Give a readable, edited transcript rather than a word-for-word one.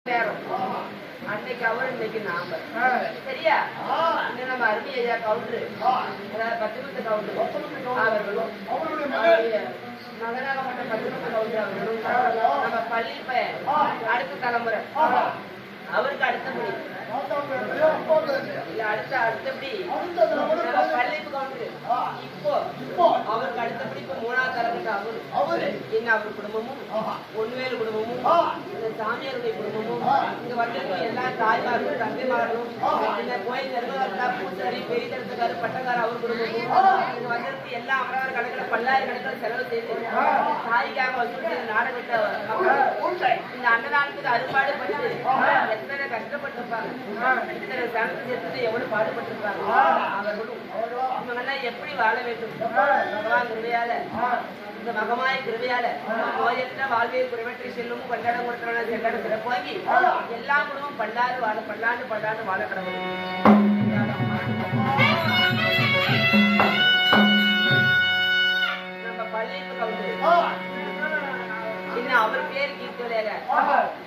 அன்னைக்கு அவர் இன்னைக்கு நாம சரியா இன்னும் நம்ம அருமை ஐயா கவுண்டரு பத்துமத்த கவுண்டரு அவர்களும் நகராகப்பட்ட பத்துமத்த கவுண்டரு அவர்களும் நம்ம பள்ளி அடுத்த தலைமுறை அவருக்கு அடுத்தபடி அடுத்தபடி பள்ளிப்பு கவுண்டரு இப்போ அவருக்கு அடுத்தபடி இப்ப மூணாவது தலைமுறை அவரு என்ன அவர் குடும்பமும் பொன்வேலு குடும்பமும் இந்த சாமியாருடைய குடும்பமும் இங்க வந்திருக்கும் எல்லா தாய்மார்களும் தந்தைமார்களும் இந்த கோயில் நிர்வாகத்தா பூசாரி பெரிய தரத்துக்காரு பட்டக்கார அவர் குடும்பமும் இங்க வந்திருக்கு எல்லா அமராவர் கணக்கில் பல்லாயிரக்கணக்கில் செலவு செய்து தாய்க்காக வசூல் செய்த நாடகத்தை இந்த அன்னதானத்துக்கு அறுபாடு பண்ணி எத்தனை கஷ்டப்பட்டிருப்பாங்க எத்தனை சனத்தை சேர்த்து எவ்வளவு பாடுபட்டிருப்பாங்க அவர்களும் இவங்கெல்லாம் எப்படி வாழ வேண்டும் பகவான் கிருபையால இந்த மகமாய கிருபையால நோயற்ற வாழ்வியல் குறைவற்றை செல்லும் கொண்டாட கொடுத்தவன செல்லாட சிறப்பாகி எல்லா குடும்பம் பல்லாண்டு வாழ கடவுள் நம்ம பள்ளிக்கு கவுண்டர் இன்னும் அவர் பேர் கீர்த்தலையாக